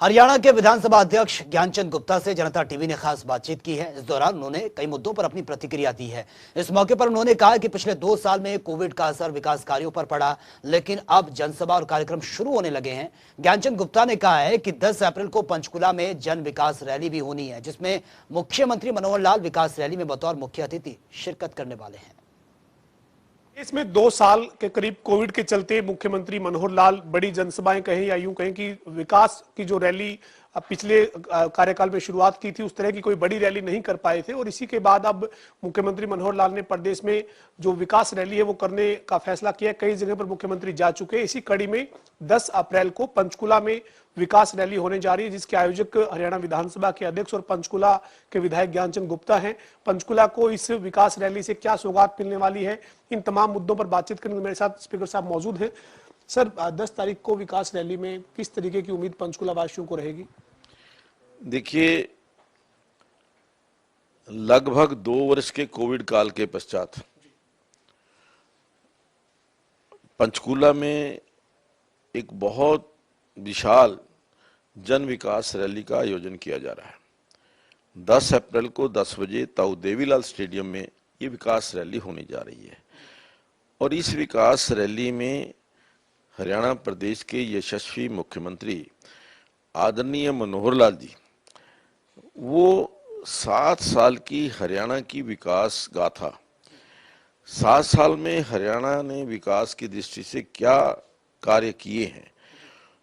हरियाणा के विधानसभा अध्यक्ष ज्ञानचंद गुप्ता से जनता टीवी ने खास बातचीत की है। इस दौरान उन्होंने कई मुद्दों पर अपनी प्रतिक्रिया दी है। इस मौके पर उन्होंने कहा कि पिछले 2 साल में कोविड का असर विकास कार्यों पर पड़ा, लेकिन अब जनसभा और कार्यक्रम शुरू होने लगे हैं। ज्ञानचंद गुप्ता ने कहा है कि 10 अप्रैल को पंचकुला में जन विकास रैली भी होनी है, जिसमें मुख्यमंत्री मनोहर लाल विकास रैली में बतौर मुख्य अतिथि शिरकत करने वाले हैं। इसमें 2 साल के करीब कोविड के चलते मुख्यमंत्री मनोहर लाल बड़ी जनसभाएं कहें या यूं कहें कि विकास की जो रैली पिछले कार्यकाल में शुरुआत की थी, उस तरह की कोई बड़ी रैली नहीं कर पाए थे। और इसी के बाद अब मुख्यमंत्री मनोहर लाल ने प्रदेश में जो विकास रैली है वो करने का फैसला किया। कई जगह पर मुख्यमंत्री जा चुके हैं। इसी कड़ी में 10 अप्रैल को पंचकुला में विकास रैली होने जा रही है, जिसके आयोजक हरियाणा विधानसभा के अध्यक्ष और पंचकुला के विधायक ज्ञानचंद गुप्ता हैं। पंचकुला को इस विकास रैली से क्या सौगात मिलने वाली है, इन तमाम मुद्दों पर बातचीत करने के मेरे साथ स्पीकर साहब मौजूद हैं। सर, 10 तारीख को विकास रैली में किस तरीके की उम्मीद पंचकुला वासियों को रहेगी? देखिए, लगभग 2 वर्ष के कोविड काल के पश्चात पंचकुला में एक बहुत विशाल जन विकास रैली का आयोजन किया जा रहा है। 10 अप्रैल को 10 बजे ताऊ देवीलाल स्टेडियम में ये विकास रैली होने जा रही है। और इस विकास रैली में हरियाणा प्रदेश के यशस्वी मुख्यमंत्री आदरणीय मनोहर लाल जी, वो 7 साल की हरियाणा की विकास गाथा, 7 साल में हरियाणा ने विकास की दृष्टि से क्या कार्य किए हैं,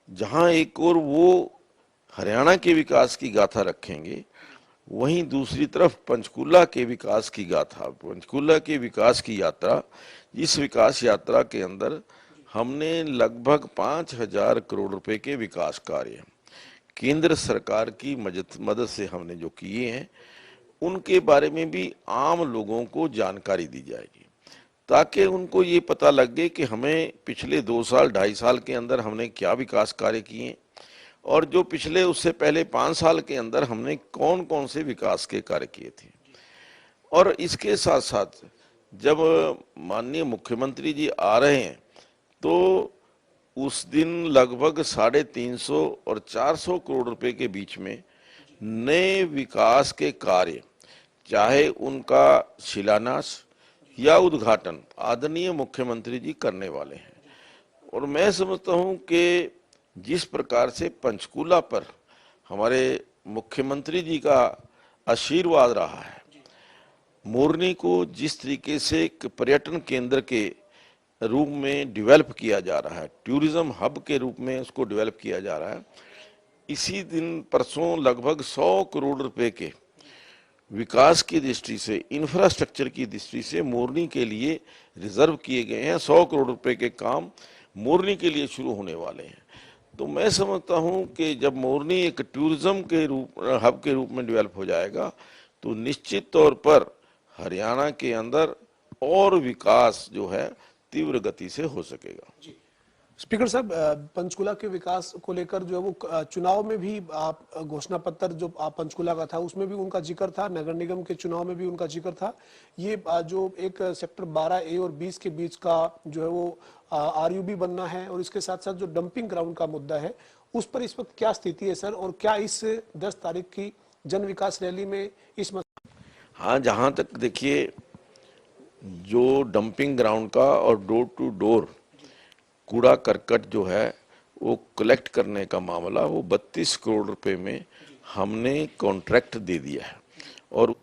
जहां एक और वो हरियाणा के विकास की गाथा रखेंगे, वहीं दूसरी तरफ पंचकुला के विकास की गाथा, पंचकुला के विकास की यात्रा। इस विकास यात्रा के अंदर हमने लगभग 5,000 करोड़ रुपए के विकास कार्य केंद्र सरकार की मदद से हमने जो किए हैं, उनके बारे में भी आम लोगों को जानकारी दी जाएगी, ताकि उनको ये पता लगे कि हमें पिछले 2 साल 2.5 साल के अंदर हमने क्या विकास कार्य किए और जो पिछले उससे पहले 5 साल के अंदर हमने कौन कौन से विकास के कार्य किए थे। और इसके साथ साथ जब माननीय मुख्यमंत्री जी आ रहे हैं, तो उस दिन लगभग 350 और 400 करोड़ रुपए के बीच में नए विकास के कार्य, चाहे उनका शिलान्यास या उद्घाटन आदरणीय मुख्यमंत्री जी करने वाले हैं। और मैं समझता हूं कि जिस प्रकार से पंचकुला पर हमारे मुख्यमंत्री जी का आशीर्वाद रहा है, मोरनी को जिस तरीके से एक पर्यटन केंद्र के रूप में डेवलप किया जा रहा है, टूरिज्म हब के रूप में उसको डेवलप किया जा रहा है, इसी दिन परसों लगभग 100 करोड़ रुपए के विकास की दृष्टि से, इंफ्रास्ट्रक्चर की दृष्टि से मोरनी के लिए रिजर्व किए गए हैं। 100 करोड़ रुपए के काम मोरनी के लिए शुरू होने वाले हैं। तो मैं समझता हूं कि जब मोरनी एक टूरिज्म के हब के रूप में डेवलप हो जाएगा, तो निश्चित तौर पर हरियाणा के अंदर और विकास जो है तीव्र गति से हो सकेगा। स्पीकर साहब, पंचकुला के विकास को लेकर जो है वो चुनाव में भी आप घोषणा पत्र जो पंचकुला का था उसमें भी उनका जिक्र था, नगर निगम के चुनाव में भी उनका जिक्र था। ये जो एक सेक्टर 12A और 20 के बीच का जो है वो RUB बनना है, और इसके साथ साथ जो डंपिंग ग्राउंड का मुद्दा है, उस पर इस वक्त क्या स्थिति है सर, और क्या इस 10 तारीख की जन विकास रैली में इस हाँ, जहां तक देखिए, जो डंपिंग ग्राउंड का और डोर टू डोर कूड़ा करकट जो है वो कलेक्ट करने का मामला, वो 32 करोड़ रुपए में हमने कॉन्ट्रैक्ट दे दिया है। और